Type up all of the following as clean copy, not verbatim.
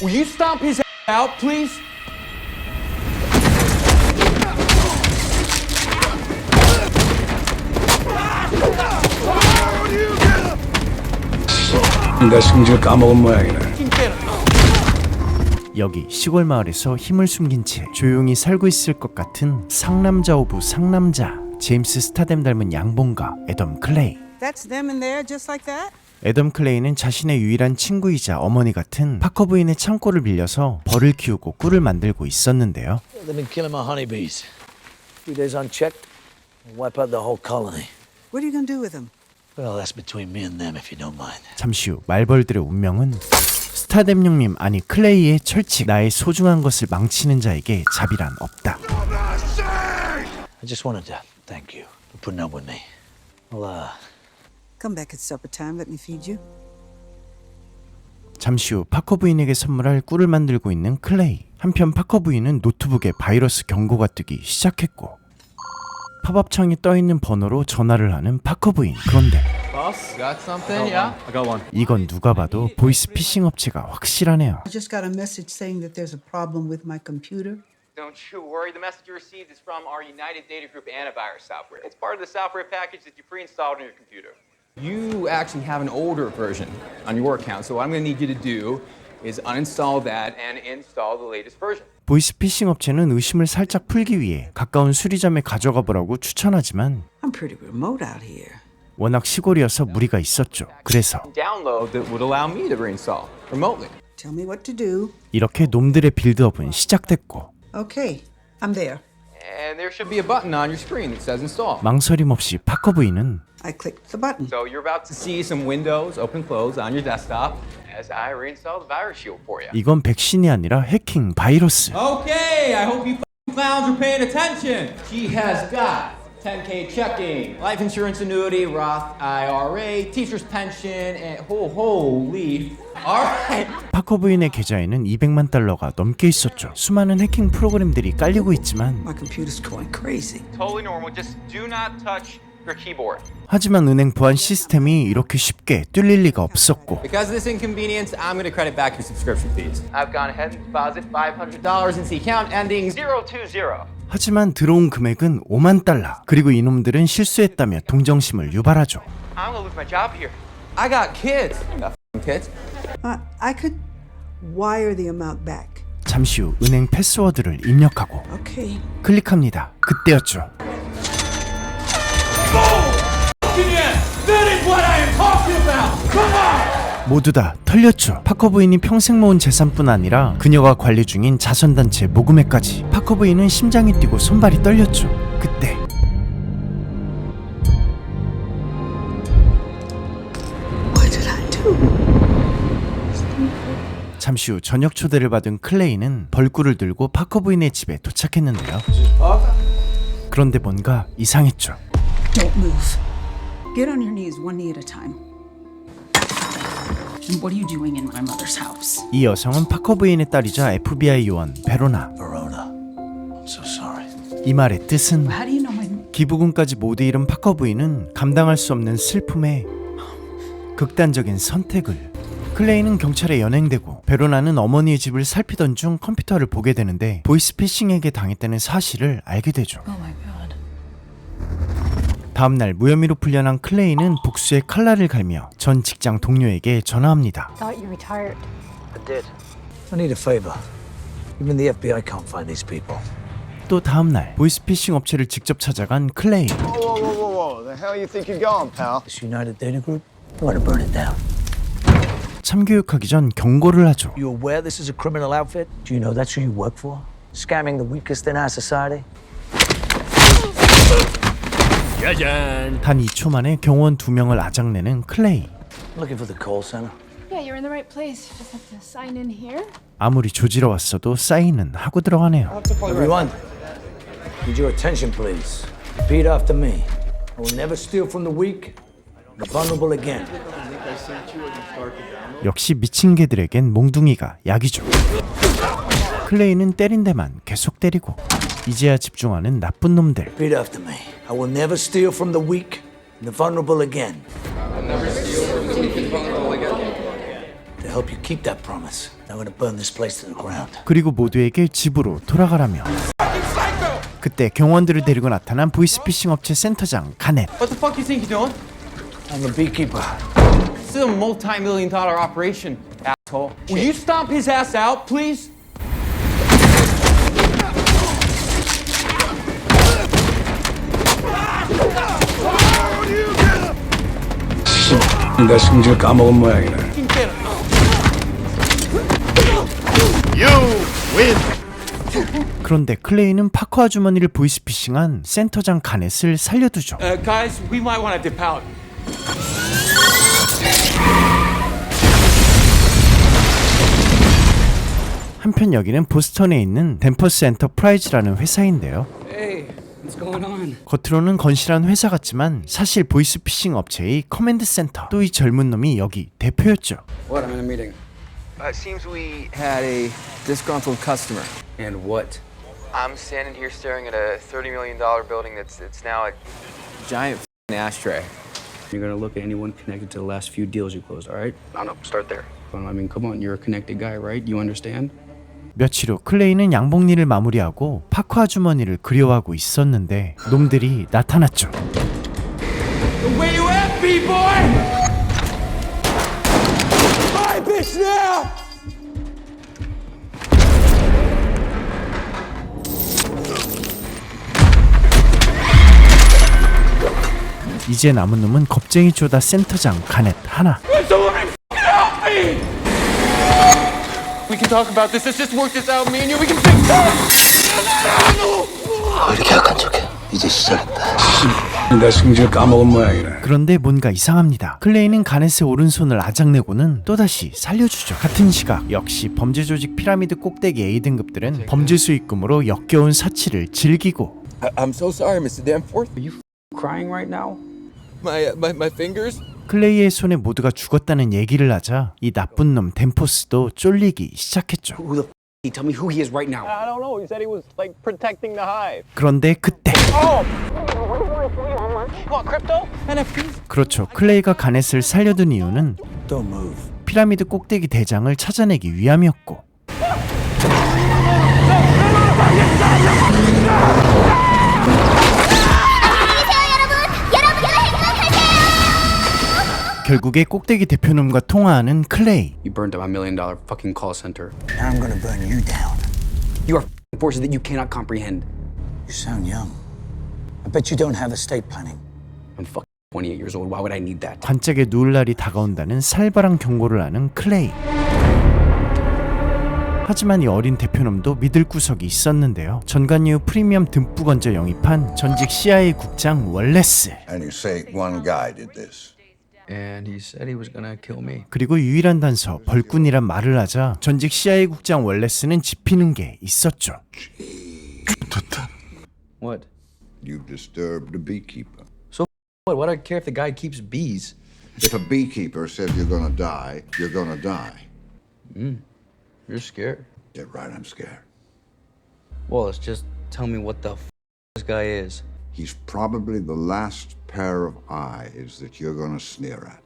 Will you stomp his out, please? 내 승질 까먹은 모양이네. 여기 시골 마을에서 힘을 숨긴 채 조용히 살고 있을 것 같은 상남자 오브 상남자, 제임스 스타뎀 닮은 양봉가 애덤 클레이. That's them in there, just like that? 애덤 클레이는 자신의 유일한 친구이자 어머니 같은 파커 부인의 창고를 빌려서 벌을 키우고 꿀을 만들고 있었는데요. They've been killing my honeybees. 2 days unchecked, and wipe out the whole colony. What are you gonna do with them? Well, that's between me and them, if you don't mind. 잠시 후 말벌들의 운명은 스타뎀 형님 아니 클레이의 철칙, 나의 소중한 것을 망치는 자에게 자비란 없다. I just wanted to thank you for putting up with me. Well, Come back at supper time, let me feed you. 잠시 후 파커 부인에게 선물할 꿀을 만들고 있는 클레이. 한편 파커 부인은 노트북에 바이러스 경고가 뜨기 시작했고 팝업 창이 떠있는 번호로 전화를 하는 파커 부인. 그런데 Boss, got something? Yeah? I got one. 이건 누가 봐도 보이스 피싱 업체가 확실하네요. I just got a message saying that there's a problem with my computer. Don't you worry, the message you received is from our United Data Group antivirus software. It's part of the software package that you pre-installed on your computer. You actually have an older version on your account, so what I'm going to need you to do is uninstall that. And install the latest version. 보이스 피싱 업체는 의심을 살짝 풀기 위해 가까운 수리점에 가져가 보라고 추천하지만 I'm pretty remote out here. 워낙 시골이어서 무리가 있었죠. 그래서 Download That would allow me to reinstall remotely. Tell me what to do. 이렇게 놈들의 빌드업은 시작됐고 Okay, I'm there. and there Should should be a button on your screen that says install. 망설임 없이 파커 부인은 I clicked the button. So you're about to See some windows open close on your desktop. as I reinstall the virus shield for you. 이건 백신이 아니라 해킹 바이러스. Okay, I hope you clowns are paying attention. She has got 10K checking, life insurance annuity, Roth IRA, teacher's pension, and holy. All right. 파커 부인의 계좌에는 200만 달러가 넘게 있었죠. 수많은 해킹 프로그램들이 깔리고 있지만 My computer's going crazy. Totally normal. Just do not touch your keyboard. 하지만 은행 보안 시스템이 이렇게 쉽게 뚫릴 리가 없었고 Because of this inconvenience, I'm going to credit back your subscription fees. I've gone ahead and deposited $500 into the account ending 020. 하지만 들어온 금액은 5만 달러. 그리고 이놈들은 실수했다며 동정심을 유발하죠. I'm gonna lose my job here. I got kids. Got kids. I could wire the amount back. 잠시 후 은행 패스워드를 입력하고 Okay. 클릭합니다. 그때였죠. That is what I am talking about. Come on. 모두 다 털렸죠. 파커 부인이 평생 모은 재산뿐 아니라 그녀가 관리 중인 자선단체 모금회까지. 파커 부인은 심장이 뛰고 손발이 떨렸죠. 그때 What did I do? 잠시 후 저녁 초대를 받은 클레이는 벌꿀을 들고 파커 부인의 집에 도착했는데요. 그런데 뭔가 이상했죠. Don't move. Get on your knees, one knee at a time. And what are you doing in my mother's house? 이 여성은 파커 부인의 딸이자 FBI 요원 베로나. Verona, I'm so sorry. 이 말의 뜻은 How do you know my... 기부금까지 모두 잃은 파커 부인은 감당할 수 없는 슬픔에 극단적인 선택을. 클레이는 경찰에 연행되고 베로나는 어머니의 집을 살피던 중 컴퓨터를 보게 되는데 보이스피싱에게 당했다는 사실을 알게 되죠. Oh my god. 다음날 무혐의로 풀려난 클레이는 복수의 칼날을 갈며 전 직장 동료에게 전화합니다. Thought you retired. I did. I need a favor. Even the FBI can't find these people. 또 다음날 보이스피싱 업체를 직접 찾아간 클레이. Whoa. The hell you think you're going, pal? This United Data Group? I'm gonna burn it down. 참교육하기 전 경고를 하죠. You aware this is a criminal outfit? Do you know that's who you work for? Scamming the weakest in our society? 단 2초 만에 경호원 2명을 아작내는 클레이. Looking for the call center. Yeah, you're in the right place. You just have to sign in here. 아무리 조지러웠어도 사인은 하고 들어가네요. Everyone, need your attention, please. Repeat after me. I will never steal from the weak, the vulnerable again. 역시 미친 개들에겐 몽둥이가 약이죠. 클레이는 때린 데만 계속 때리고 이제야 집중하는 나쁜 놈들. Repeat after me. I will never steal from the weak, the vulnerable again. The to help you keep that promise. I'm gonna burn this place to the ground. 그리고 모두에게 집으로 돌아가라며. 그때 경호원들을 데리고 나타난 보이스피싱 업체 센터장 가넷. What the fuck you think you're doing? I'm a beekeeper. This is a multi-million-dollar operation, asshole. Will you stomp his ass out, please? 내 승질 까먹은 모양이네. 그런데 클레이는 파커 아주머니를 보이스피싱한 센터장 가넷을 살려두죠. Guys, we might want to dip out. 한편 여기는 보스턴에 있는 덴퍼스 엔터프라이즈라는 회사인데요. 겉으로는 건실한 회사 같지만 사실 보이스피싱 업체의 커맨드 센터, 또 이 젊은 놈이 여기 대표였죠. What? I'm in a meeting. It seems we had a disgruntled customer. And what? I'm standing here staring at a $30 million building that's now a giant ashtray. You're gonna look at anyone connected to the last few deals you closed, all right? No, start there. Well, I mean, come on, you're a connected guy, right? You understand? 며칠 후 클레이는 양복일을 마무리하고 파커 아주머니를 그리워하고 있었는데 놈들이 나타났죠. Where you at, B-boy? Hi, bitch, now! 이제 남은 놈은 겁쟁이 쪼다 센터장 가넷 하나. We can talk about this. Let's just work this out, me and you. We can fix this. 왜 이렇게 약한 척해? 이제 시작했다. 내 승질 까먹은 모양이네. 그런데 뭔가 이상합니다. 클레이는 가넷의 오른손을 아작내고는 또다시 살려주죠. 같은 시각 역시 범죄 조직 피라미드 꼭대기 A등급들은 범죄 수익금으로 역겨운 사치를 즐기고. I'm so sorry, Mr. Danforth. Are you crying right now? My fingers? 클레이의 손에 모두가 죽었다는 얘기를 하자 이 나쁜 놈 덴포스도 쫄리기 시작했죠. Who the f***? Tell me who he is right now. I don't know. He said he was like protecting the hive. 그런데 그때 What, crypto? 그렇죠. 클레이가 가넷을 살려둔 이유는 Don't move. 피라미드 꼭대기 대장을 찾아내기 위함이었고, 결국에 꼭대기 대표놈과 통화하는 클레이. You burned up my $1 million fucking call center. Now I'm gonna burn you down. You are f***ing forces that you cannot comprehend. You sound young. I bet you don't have estate planning. I'm fucking 28 years old. Why would I need that? 관짝에 누울 날이 다가온다는 살벌한 경고를 하는 클레이. 하지만 이 어린 대표놈도 믿을 구석이 있었는데요. 전관 이후 프리미엄 듬뿍 얹어 영입한 전직 CIA 국장 월레스. And you say one guy did this. And he said he was gonna kill me. 그리고 유일한 단서 벌꾼이란 말을 하자 전직 CIA 국장 월레스는 짚히는 게 있었죠. What? You've disturbed a beekeeper. What? Why do I care if the guy keeps bees? If a beekeeper says you're gonna die, you're gonna die. You're scared. Yeah, right, I'm scared. Well, let's just tell me what the f*** this guy is. He's probably the last pair of eyes that you're gonna sneer at.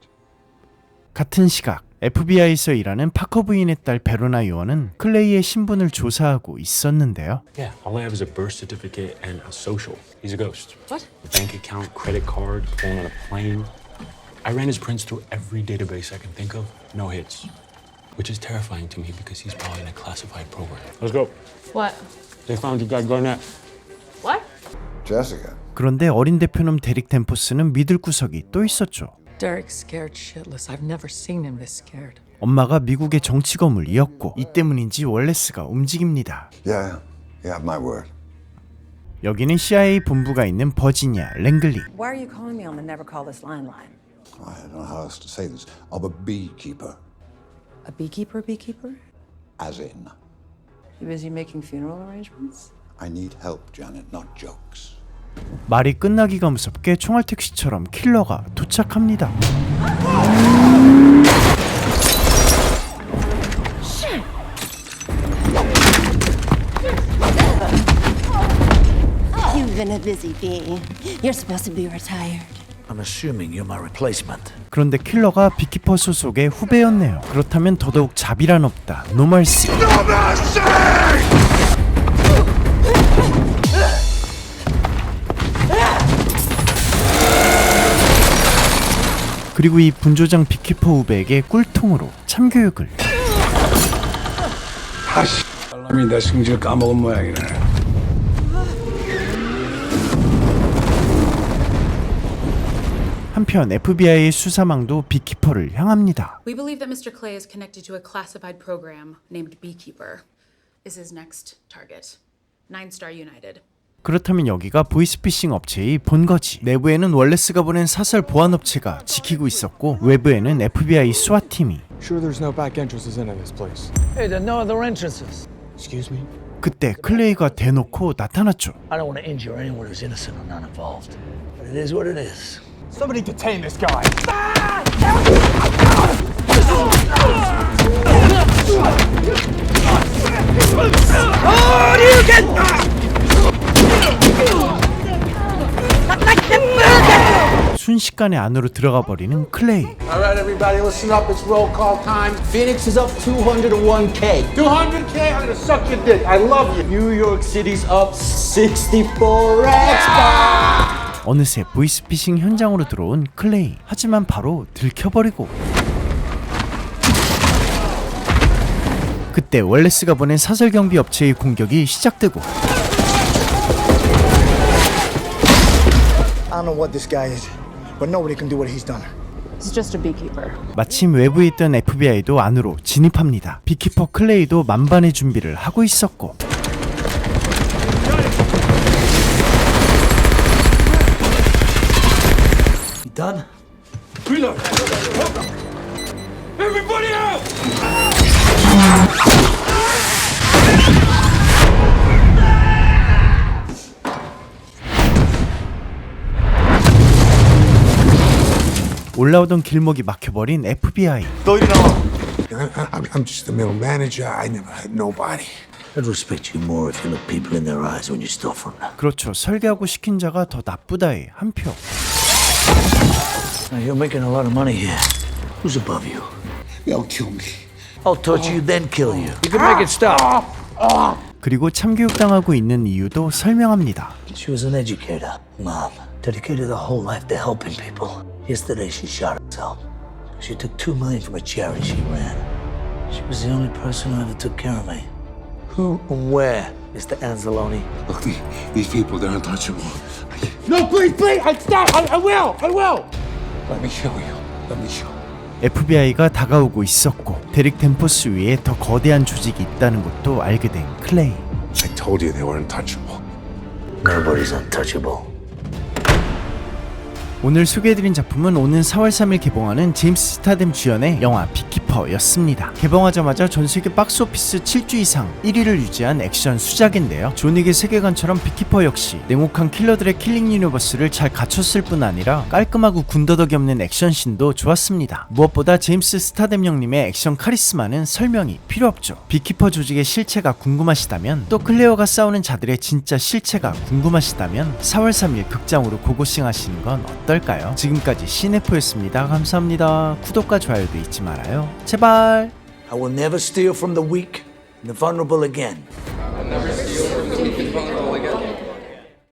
같은 시각 FBI에서 일하는 파커 부인의 딸 베로나 요원은 클레이의 신분을 조사하고 있었는데요. Yeah, all I have is a birth certificate and a social. He's a ghost. What? A bank account, credit card, phone on a plane. I ran his prints through every database I can think of. No hits. Which is terrifying to me because he's probably in a classified program. Let's go. What? They found your guy Garnett. What? Jessica. 그런데 어린 대표놈 데릭 덴포스는 믿을 구석이 또 있었죠. Derek's scared shitless. I've never seen him this scared. 엄마가 미국의 정치 거물이었고 이 때문인지 월레스가 움직입니다. Yeah, you have my word. 여기는 CIA 본부가 있는 버지니아 랭글리. Why are you calling me on the never call this line? I don't know how else to say this. Of a beekeeper, A beekeeper? as in. You busy making funeral arrangements? I need help, Janet, not jokes. 말이 끝나기가 무섭게 총알 택시처럼 킬러가 도착합니다. You've been a busy bee. You're supposed to be retired. I'm assuming you're my replacement. 그런데 킬러가 비키퍼 소속의 후배였네요. 그렇다면 더더욱 자비란 없다. 노멀시. 그리고 이 분조장 비키퍼 후배에게 꿀통으로 참교육을. 알람이 내 승질 까먹은 모양이네. 한편 FBI의 수사망도 비키퍼를 향합니다. We believe that Mr. Clay is connected to a classified program named Beekeeper. Is his next target. 9-Star United. 그렇다면 여기가 보이스피싱 업체의 본거지. 내부에는 월레스가 보낸 사설 보안업체가 지키고 있었고 외부에는 FBI SWAT팀이. Sure there's no back entrances into this place. Hey, there are no other entrances. Excuse me? 그때 클레이가 대놓고 나타났죠. I don't want to injure anyone who's innocent or not involved. But it is what it is. Somebody detain this guy. 순식간에 안으로 들어가 버리는 클레이. Alright, everybody, listen up. It's roll call time. Phoenix is up 201K. 200K? I'm gonna suck your dick. I love you. New York City's up 64X. 어느새 보이스피싱 현장으로 들어온 클레이. 하지만 바로 들켜버리고. 그때 월레스가 보낸 사설경비 업체의 공격이 시작되고. I don't know what this guy is, but nobody can do what he's done. He's just a beekeeper. 마침 외부에 있던 FBI도 안으로 진입합니다. 비키퍼 클레이도 만반의 준비를 하고 있었고. You done? Reload. Everybody out! 올라오던 길목이 막혀버린 FBI. I'm just a middle manager. I never had nobody. I'd respect you more if you look people in their eyes when you steal from them. 그렇죠. 설계하고 시킨 자가 더 나쁘다의 한 표. Now you're making a lot of money here. Who's above you? They'll kill me. I'll touch you, then kill you. You can make it stop. 그리고 참교육당하고 있는 이유도 설명합니다. She was an educator, mom. Dedicated her whole life to helping people. Yesterday she shot herself. She took $2 million from a charity she ran. She was the only person who ever took care of me. Who and where, Mr. Anzalone? Look, these people, they're untouchable. No, please, please! Stop! I will! Let me show you. Let me show you. FBI가 다가오고 있었고 데릭 덴포스 위에 더 거대한 조직이 있다는 것도 알게 된 클레이. I told you they were untouchable. Nobody's untouchable. 오늘 소개해드린 작품은 오는 4월 3일 개봉하는 제임스 스타뎀 주연의 영화 비키퍼였습니다. 개봉하자마자 전세계 박스오피스 7주 이상 1위를 유지한 액션 수작인데요. 존윅의 세계관처럼 비키퍼 역시 냉혹한 킬러들의 킬링 유니버스를 잘 갖췄을 뿐 아니라 깔끔하고 군더더기 없는 액션씬도 좋았습니다. 무엇보다 제임스 스타뎀 형님의 액션 카리스마는 설명이 필요 없죠. 비키퍼 조직의 실체가 궁금하시다면, 또 클레어가 싸우는 자들의 진짜 실체가 궁금하시다면 4월 3일 극장으로 고고싱 하시는 건 어떨까요? 지금까지 시네포였습니다. 감사합니다. 구독과 좋아요도 잊지 말아요. 제발. I will never steal from the weak and the vulnerable again. I'll never steal from the weak and vulnerable.